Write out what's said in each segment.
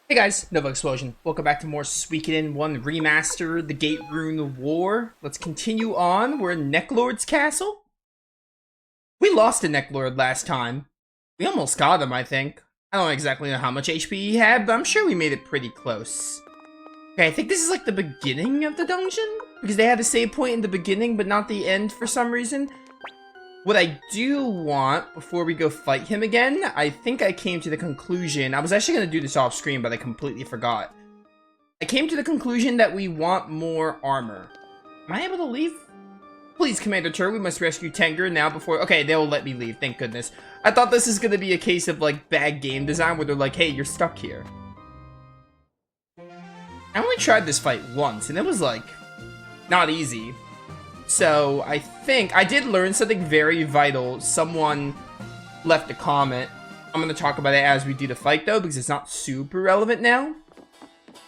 Hey guys, Novaexplosion. Welcome back to more Suikoden 1 Remaster, the Gate Rune War. Let's continue on. We're in Neclord's castle. We lost to Neclord last time. We almost got him, I think. I don't exactly know how much HP he had, but I'm sure we made it pretty close. Okay, I think this is like the beginning of the dungeon, because they had a save point in the beginning, but not the end for some reason. What I do want, before we go fight him again, I think I came to the conclusion, I was actually going to do this off screen, but I completely forgot. I came to the conclusion that we want more armor. Am I able to leave? Please, Commander Tur, we must rescue Tenger now before... Okay, they'll let me leave, thank goodness. I thought this is going to be a case of, like, bad game design, where they're like, hey, you're stuck here. I only tried this fight once, and it was, like, not easy. So, I think I did learn something very vital. Someone left a comment. I'm going to talk about it as we do the fight, though, because it's not super relevant now.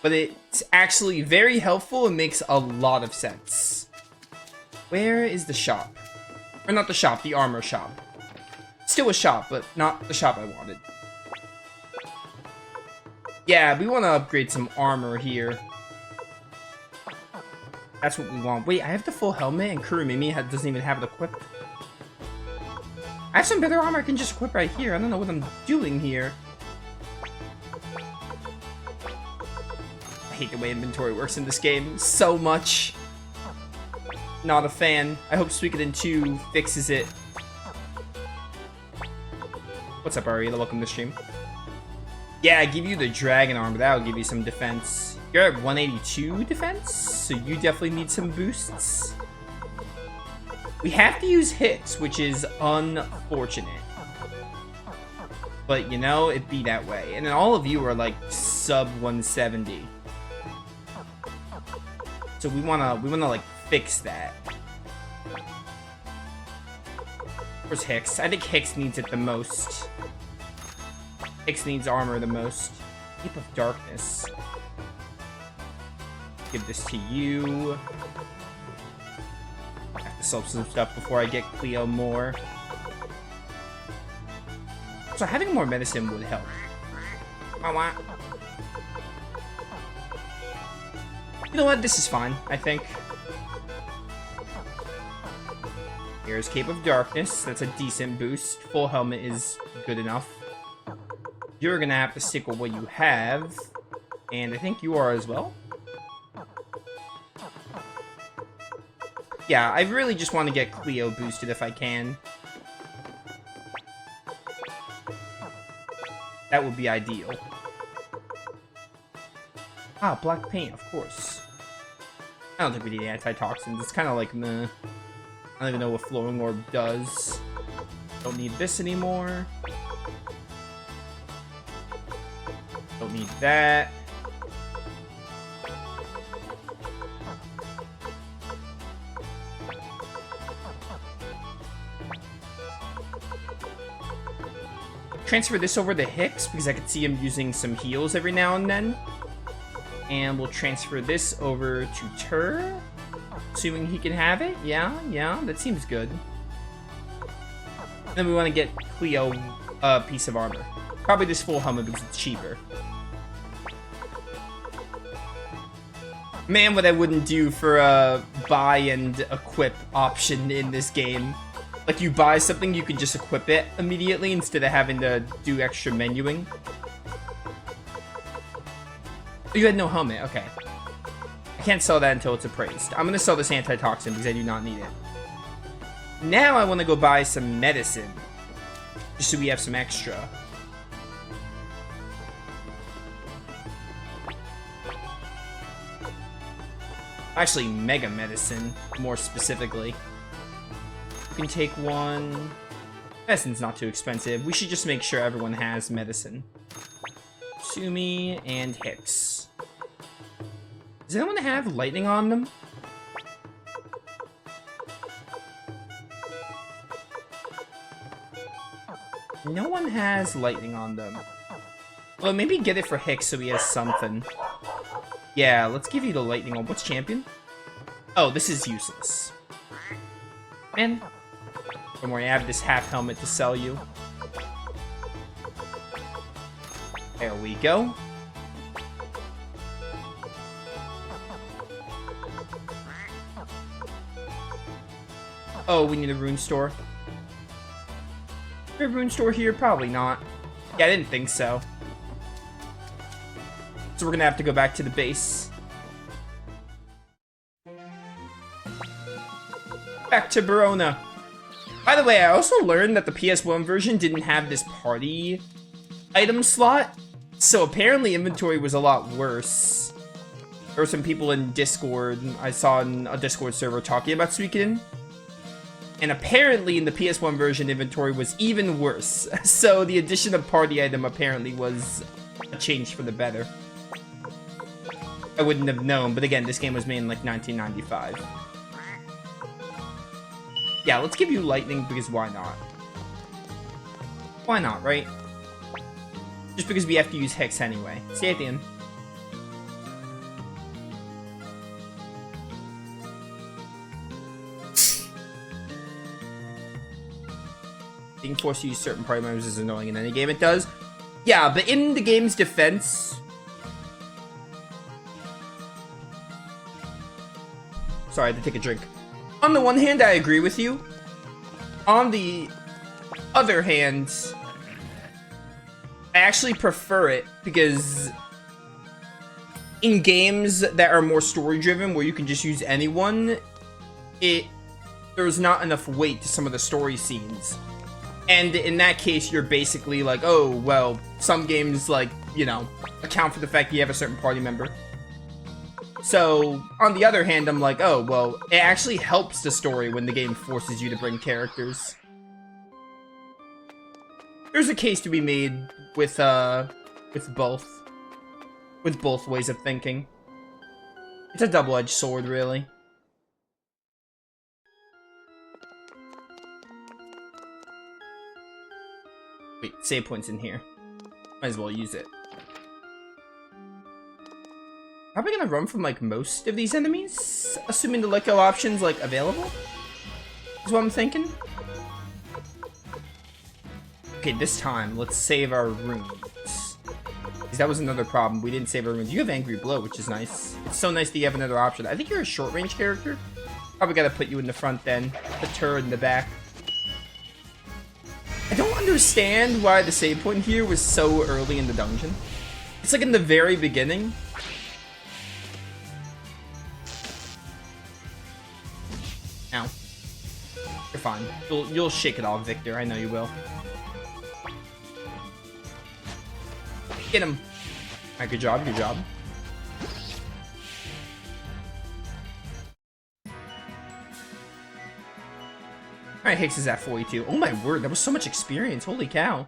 But it's actually very helpful and makes a lot of sense. Where is the shop? Or not the shop, the armor shop. Still a shop, but not the shop I wanted. Yeah, we want to upgrade some armor here. That's what we want. Wait, I have the full helmet and Kurumimi doesn't even have it equipped. I have some better armor I can just equip right here. I don't know what I'm doing here. I hate the way inventory works in this game so much. Not a fan. I hope Suikoden 2 fixes it. What's up, Ariela? Welcome to the stream. Yeah, I give you the dragon armor. That'll give you some defense. You're at 182 defense, so you definitely need some boosts. We have to use hits, which is unfortunate. But, you know, it be that way. And then all of you are, like, sub 170. So we wanna, like, fix that. Where's Hicks? I think Hicks needs it the most. Hicks needs armor the most. Cape of Darkness. Give this to you. I have to sell some stuff before I get Cleo more. So having more medicine would help. You know what? This is fine, I think. Here's Cape of Darkness. That's a decent boost. Full helmet is good enough. You're gonna have to stick with what you have. And I think you are as well. Yeah, I really just want to get Cleo boosted if I can. That would be ideal. Ah, black paint, of course. I don't think we need antitoxins. It's kind of like meh. I don't even know what Flowing Orb does. Don't need this anymore. Don't need that. Transfer this over to Hicks, because I could see him using some heals every now and then. And we'll transfer this over to Tur, assuming he can have it. Yeah, that seems good. Then we want to get Cleo a piece of armor. Probably this full helmet because it's cheaper. Man, what I wouldn't do for a buy and equip option in this game. Like, you buy something, you can just equip it immediately instead of having to do extra menuing. Oh, you had no helmet, okay. I can't sell that until it's appraised. I'm gonna sell this antitoxin because I do not need it. Now I want to go buy some medicine. Just so we have some extra. Actually, mega medicine, more specifically. You can take one. Medicine's not too expensive. We should just make sure everyone has medicine. Sumi and Hicks. Does anyone have lightning on them? No one has lightning on them. Well, maybe get it for Hicks so he has something. Yeah, let's give you the lightning on. What's champion? Oh, this is useless. Man. Don't worry, I have this half helmet to sell you. There we go. Oh, we need a rune store. Is there a rune store here? Probably not. Yeah, I didn't think so. So we're gonna have to go back to the base. Back to Verona. By the way, I also learned that the PS1 version didn't have this party item slot. So apparently inventory was a lot worse. There were some people in Discord, I saw in a Discord server talking about Suikoden. And apparently in the PS1 version, inventory was even worse. So the addition of party item apparently was a change for the better. I wouldn't have known, but again, this game was made in like 1995. Yeah, let's give you lightning because why not? Why not, right? Just because we have to use Hex anyway. Stay at the end. Being forced to use certain party members is annoying in any game. It does. Yeah, but in the game's defense... Sorry, I had to take a drink. On the one hand, I agree with you. On the other hand, I actually prefer it because in games that are more story-driven, where you can just use anyone, there's not enough weight to some of the story scenes. And in that case, you're basically like, oh, well, some games, like, you know, account for the fact you have a certain party member. So, on the other hand, I'm like, oh, well, it actually helps the story when the game forces you to bring characters. There's a case to be made with both ways of thinking. It's a double-edged sword, really. Wait, save point's in here. Might as well use it. Probably gonna run from, like, most of these enemies? Assuming the let go option's, like, available? Is what I'm thinking. Okay, this time, let's save our runes. Because that was another problem. We didn't save our runes. You have Angry Blow, which is nice. It's so nice that you have another option. I think you're a short-range character. Probably gotta put you in the front then. Put turret in the back. I don't understand why the save point here was so early in the dungeon. It's like in the very beginning. Ow. You're fine. You'll shake it off, Victor. I know you will. Get him. Alright, good job, good job. Alright, Hicks is at 42. Oh my word, that was so much experience. Holy cow.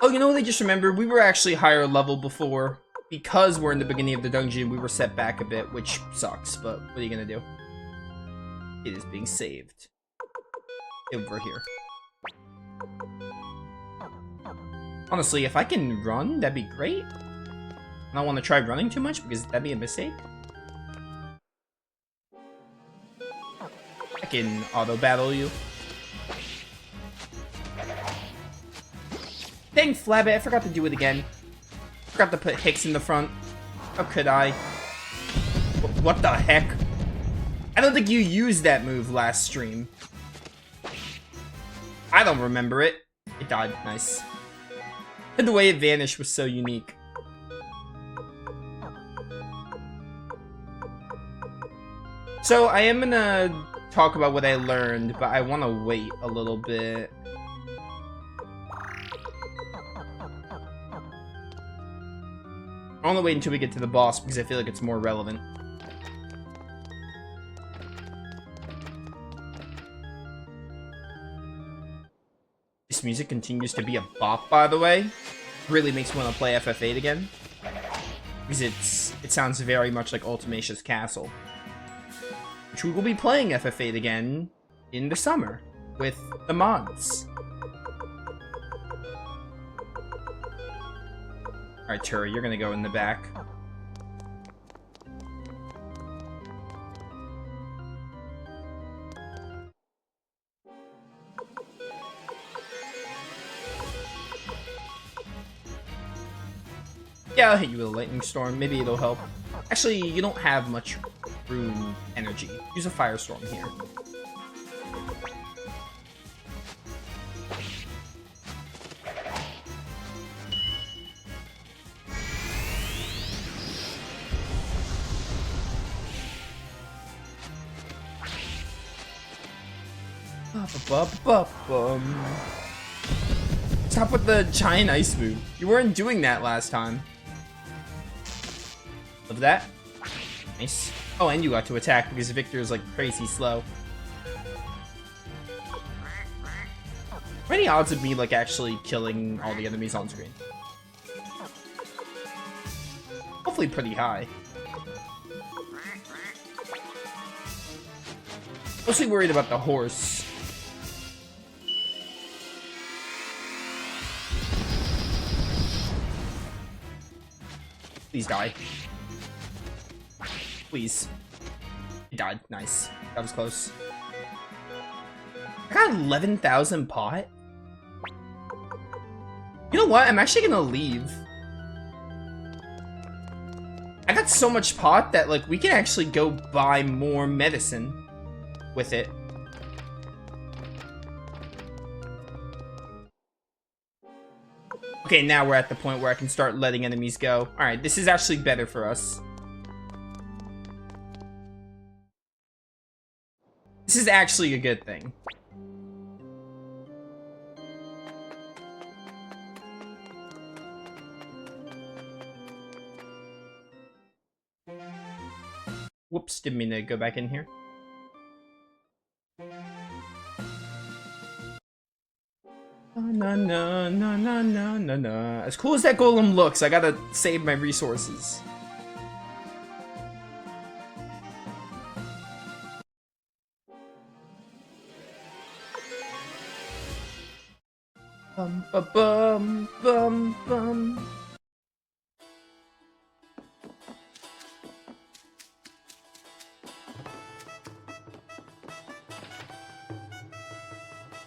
Oh, you know what I just remembered? We were actually higher level before. Because we're in the beginning of the dungeon, we were set back a bit, which sucks, but what are you gonna do? It is being saved. Over here. Honestly, if I can run, that'd be great. I don't want to try running too much because that'd be a mistake. I can auto-battle you. Dang, Flabbit, I forgot to do it again. Forgot to put Hicks in the front. How could I? What the heck? I don't think you used that move last stream. I don't remember it. It died. Nice. And the way it vanished was so unique. So, I am gonna talk about what I learned, but I want to wait a little bit. I want to wait until we get to the boss because I feel like it's more relevant. This music continues to be a bop, by the way. Really makes me want to play FF8 again. Because it sounds very much like Ultimatia's Castle. Which we will be playing FF8 again in the summer with the mods. Alright, Turi, you're gonna go in the back. Yeah, I'll hit you with a lightning storm. Maybe it'll help. Actually, you don't have much rune energy. Use a firestorm here. Ba-ba-ba-bum. Stop with the giant ice move. You weren't doing that last time. Love that. Nice. Oh, and you got to attack because Victor is like crazy slow. What are any odds of me like actually killing all the enemies on screen? Hopefully pretty high. Mostly worried about the horse. Please die. Please. He died. Nice. That was close. I got 11,000 pot. You know what? I'm actually gonna leave. I got so much pot that like we can actually go buy more medicine with it. Okay, now we're at the point where I can start letting enemies go. Alright, this is actually better for us. This is actually a good thing. Whoops, didn't mean to go back in here. No, no, no, no, no, no, no. As cool as that golem looks, I gotta save my resources. Bum, ba, bum, bum, bum.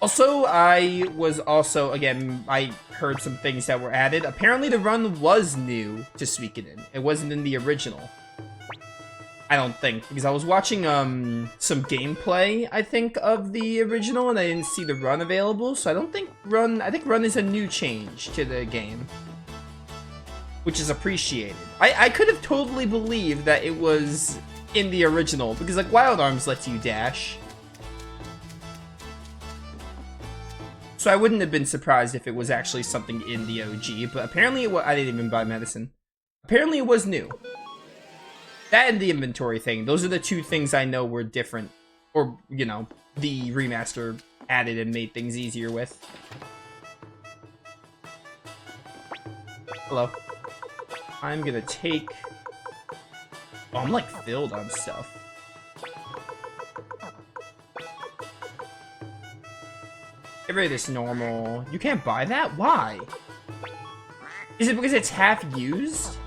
Also, I heard some things that were added. Apparently the run was new to Suikoden. It wasn't in the original. I don't think, because I was watching some gameplay, I think, of the original, and I didn't see the run available, so I think run is a new change to the game. Which is appreciated. I could have totally believed that it was in the original, because like Wild Arms lets you dash. So I wouldn't have been surprised if it was actually something in the OG, but apparently I didn't even buy medicine. Apparently it was new. That and the inventory thing, those are the two things I know were different. Or, you know, the remaster added and made things easier with. Hello. I'm gonna take... Oh, I'm like filled on stuff. Get rid of this normal. You can't buy that? Why? Is it because it's half used?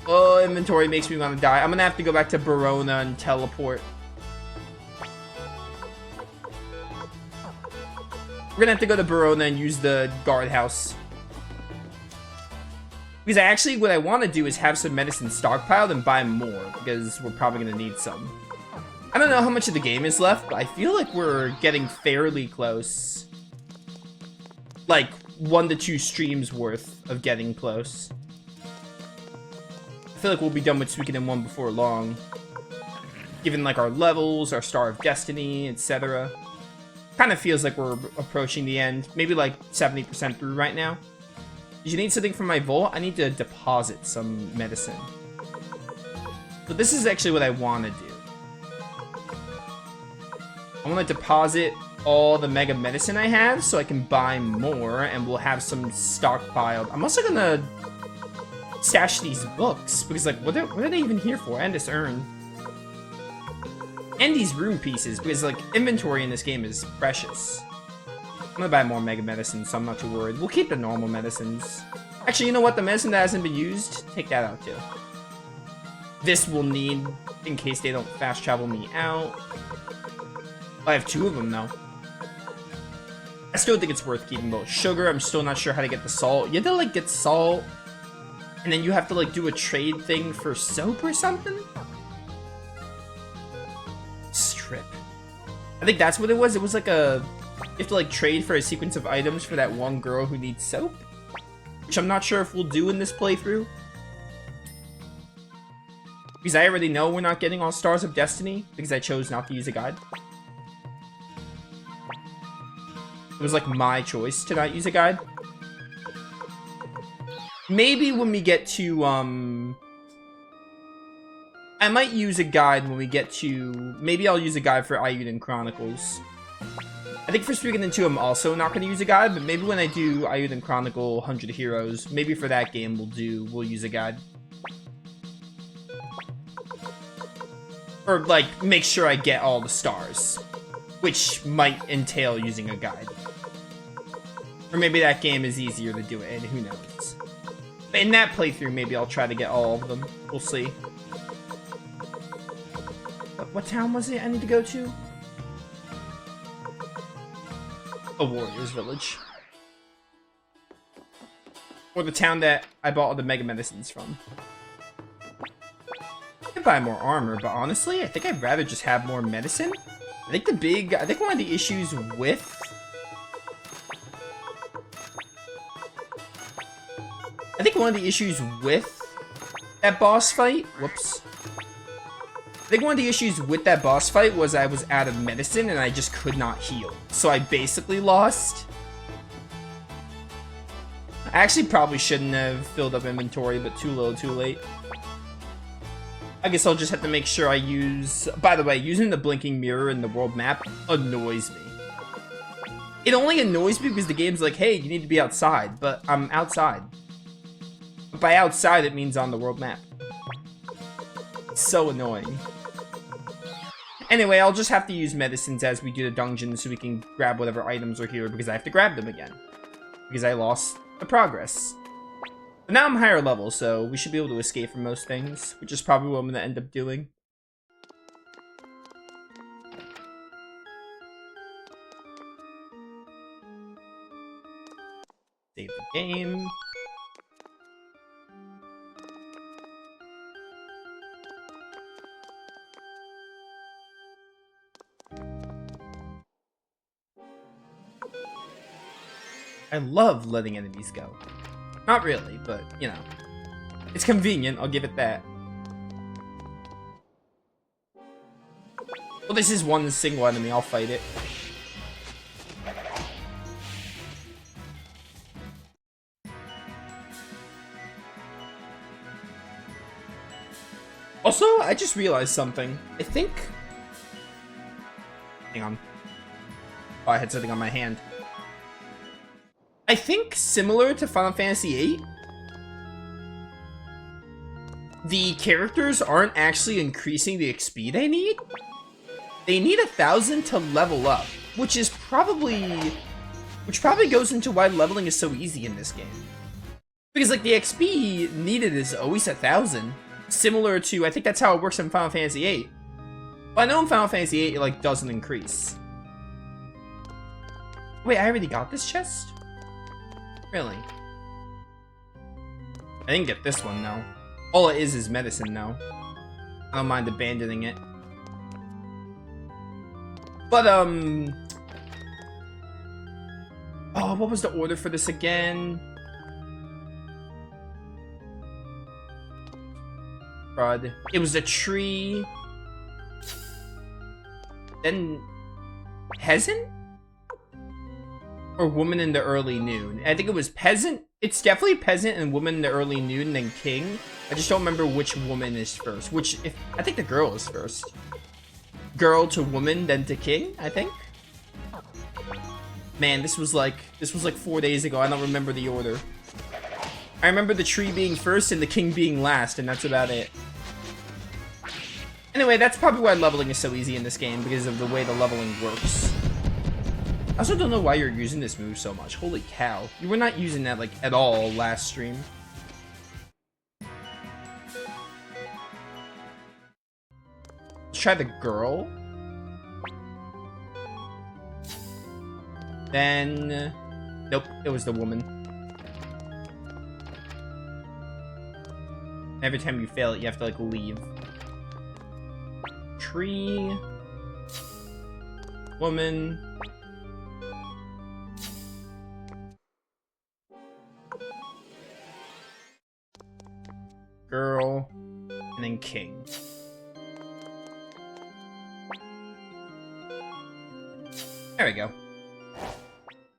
Oh, inventory makes me want to die. I'm gonna have to go back to Verona and teleport. We're gonna have to go to Verona and use the guardhouse. Because what I want to do is have some medicine stockpiled and buy more, because we're probably gonna need some. I don't know how much of the game is left, but I feel like we're getting fairly close. Like, 1 to 2 streams worth of getting close. I feel like we'll be done with Suikoden 1 before long. Given, like, our levels, our Star of Destiny, etc. Kind of feels like we're approaching the end. Maybe, like, 70% through right now. Did you need something from my vault? I need to deposit some medicine. But this is actually what I want to do. I want to deposit all the mega medicine I have so I can buy more and we'll have some stockpiled. I'm also gonna stash these books because like what are they even here for? And this urn. And these rune pieces because like inventory in this game is precious. I'm gonna buy more mega medicine so I'm not too worried. We'll keep the normal medicines. Actually, you know what? The medicine that hasn't been used, take that out too. This we'll need in case they don't fast travel me out. I have 2 of them, though. I still think it's worth keeping both. Sugar, I'm still not sure how to get the salt. You have to, like, get salt, and then you have to, like, do a trade thing for soap or something? Strip. I think that's what it was. It was, like, you have to, like, trade for a sequence of items for that one girl who needs soap. Which I'm not sure if we'll do in this playthrough. Because I already know we're not getting all Stars of Destiny, because I chose not to use a guide. It was like my choice to not use a guide. Maybe when we get to, I might use a guide when we get to... Maybe I'll use a guide for Ayuden Chronicles. I think for Suikoden 2, I'm also not going to use a guide, but maybe when I do Ayuden Chronicle 100 Heroes, maybe for that game we'll use a guide. Or, like, make sure I get all the stars. Which might entail using a guide. Or maybe that game is easier to do it in, who knows. But in that playthrough, maybe I'll try to get all of them. We'll see. What town was it I need to go to? A warrior's village. Or the town that I bought all the mega medicines from. I could buy more armor, but honestly, I think I'd rather just have more medicine. I think one of the issues with... I think one of the issues with that boss fight... Whoops. I think one of the issues with that boss fight was I was out of medicine and I just could not heal. So I basically lost. I actually probably shouldn't have filled up inventory, but too little, too late. I guess I'll just have to make sure I use... By the way, using the blinking mirror in the world map annoys me. It only annoys me because the game's like, hey, you need to be outside, but I'm outside. But by outside, it means on the world map. It's so annoying. Anyway, I'll just have to use medicines as we do the dungeons so we can grab whatever items are here because I have to grab them again. Because I lost the progress. But now I'm higher level, so we should be able to escape from most things, which is probably what I'm going to end up doing. Save the game. I love letting enemies go. Not really, but, you know. It's convenient, I'll give it that. Well, this is one single enemy, I'll fight it. Also, I just realized something. I think... Hang on. Oh, I had something on my hand. I think, similar to Final Fantasy VIII, the characters aren't actually increasing the XP they need. They need 1,000 to level up, which probably goes into why leveling is so easy in this game. Because, like, the XP needed is always 1,000, similar to, I think that's how it works in Final Fantasy VIII. But I know in Final Fantasy VIII, it, like, doesn't increase. Wait, I already got this chest? Really? I didn't get this one, though. All it is medicine now. I don't mind abandoning it. But, oh, what was the order for this again? Crud. It was a tree. Then... Peasant? Or woman in the early noon. I think it was peasant. It's definitely peasant and woman in the early noon, then king. I just don't remember which woman is first. I think the girl is first. Girl to woman, then to king, I think. Man, this was like 4 days ago. I don't remember the order. I remember the tree being first and the king being last, and that's about it. Anyway, that's probably why leveling is so easy in this game, because of the way the leveling works. I also don't know why you're using this move so much. Holy cow. You were not using that, like, at all last stream. Let's try the girl. Then... Nope, it was the woman. Every time you fail it, you have to, like, leave. Tree. Woman. Girl, and then king. There we go.